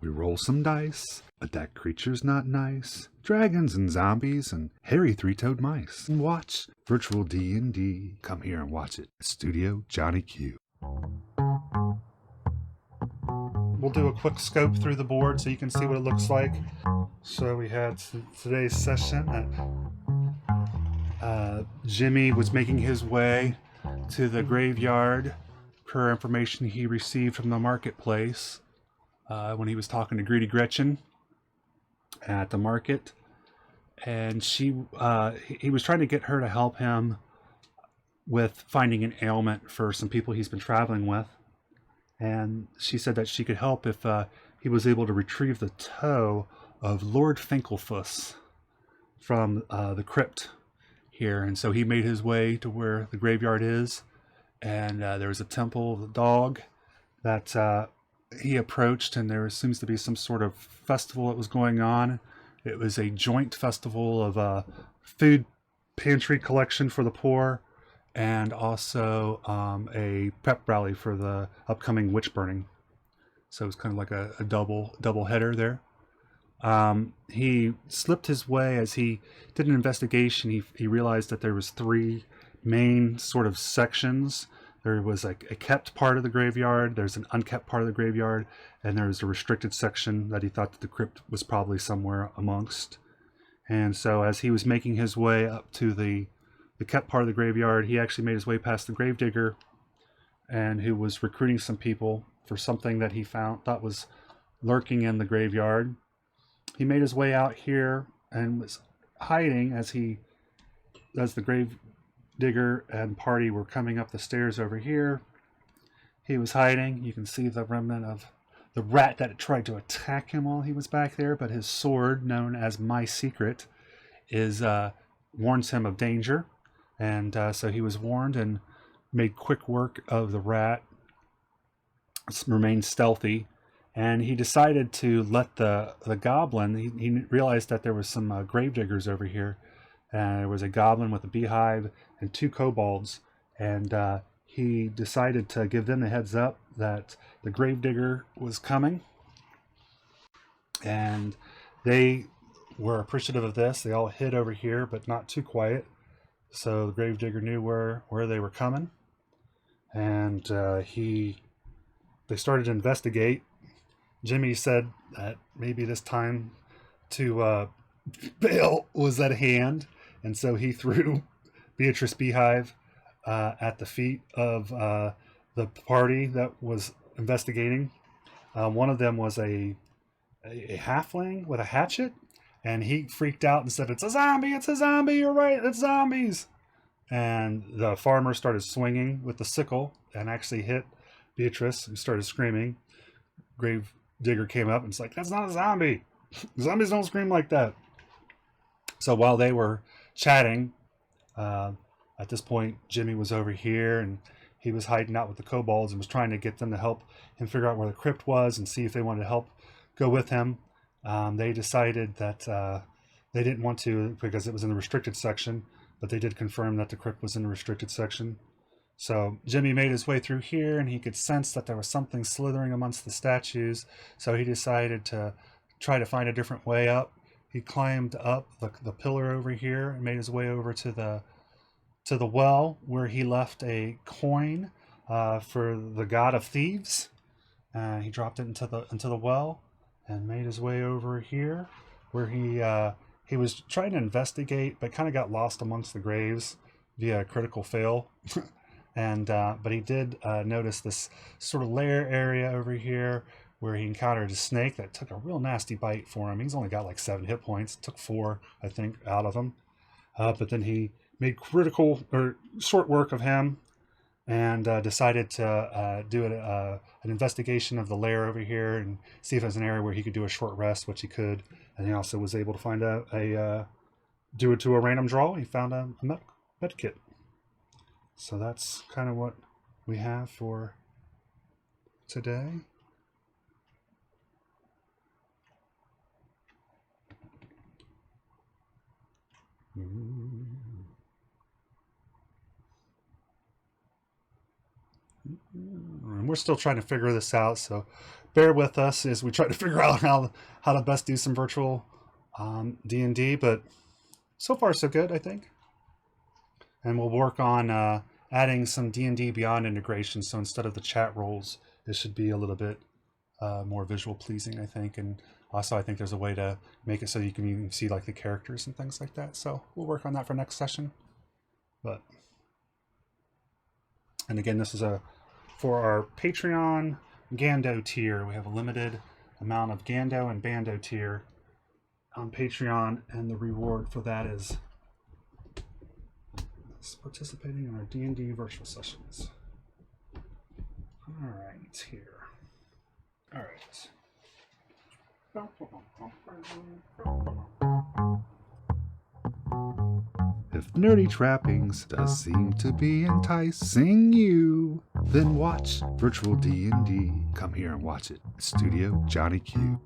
We roll some dice, but that creature's not nice. Dragons and zombies and hairy three-toed mice. And watch virtual D&D. Come here and watch it. Studio Johnny Q. We'll do a quick scope through the board so you can see what it looks like. So we had today's session. Jimmy was making his way to the graveyard per information he received from the marketplace when he was talking to Greedy Gretchen at the market. And he was trying to get her to help him with finding an ailment for some people he's been traveling with. And she said that she could help if he was able to retrieve the toe of Lord Finkelfuss from the crypt here. And so he made his way to where the graveyard is, and there was a temple of the dog that he approached, and there seems to be some sort of festival that was going on. It was a joint festival of food pantry collection for the poor, and also a pep rally for the upcoming witch burning. So it was kind of like a double header there. He slipped his way as he did an investigation. He realized that there was three main sort of sections. There was like a kept part of the graveyard, there's an unkept part of the graveyard, and there's a restricted section that he thought that the crypt was probably somewhere amongst. And so as he was making his way up to the kept part of the graveyard, he actually made his way past the gravedigger, and who was recruiting some people for something that he thought was lurking in the graveyard. He made his way out here and was hiding as the gravedigger and party were coming up the stairs over here. He was hiding. You can see the remnant of the rat that tried to attack him while he was back there, but his sword, known as My Secret, warns him of danger. And so he was warned and made quick work of the rat, remained stealthy. And he decided to let the goblin, he realized that there was some gravediggers over here. And there was a goblin with a beehive and two kobolds. And he decided to give them the heads up that the gravedigger was coming. And they were appreciative of this. They all hid over here, but not too quiet. So the gravedigger knew where they were coming. And they started to investigate. Jimmy said that maybe this time to bail was at hand, and so he threw Beatrice Beehive at the feet of the party that was investigating. One of them was a halfling with a hatchet, and he freaked out and said, "It's a zombie! It's a zombie! You're right! It's zombies!" And the farmer started swinging with the sickle and actually hit Beatrice, who started screaming. Gravedigger came up and was like, "That's not a zombie. Zombies don't scream like that." So while they were chatting, at this point, Jimmy was over here and he was hiding out with the kobolds and was trying to get them to help him figure out where the crypt was and see if they wanted to help go with him. They decided that they didn't want to because it was in the restricted section, but they did confirm that the crypt was in the restricted section. So Jimmy made his way through here, and he could sense that there was something slithering amongst the statues. So he decided to try to find a different way up. He climbed up the pillar over here and made his way over to the well, where he left a coin for the god of thieves. He dropped it into the well and made his way over here, where he was trying to investigate, but kind of got lost amongst the graves via a critical fail. And but he did notice this sort of lair area over here where he encountered a snake that took a real nasty bite for him. He's only got like 7 hit points. It took 4, I think, out of him. But then he made short work of him and decided to do an investigation of the lair over here and see if there's an area where he could do a short rest, which he could. And he also was able to find do it to a random draw. He found a med kit. So that's kind of what we have for today. And we're still trying to figure this out, so bear with us as we try to figure out how to best do some virtual D&D, but so far so good, I think. And we'll work on adding some D&D Beyond integration, so instead of the chat roles, it should be a little bit more visual pleasing, I think. And also I think there's a way to make it so you can even see like the characters and things like that. So we'll work on that for next session. And again, this is for our Patreon Gando tier. We have a limited amount of Gando and Bando tier on Patreon, and the reward for that is participating in our D&D virtual sessions. All right, here. All right. If nerdy trappings does seem to be enticing you, then watch virtual D&D. Come here and watch it. StudioJohnnyQ.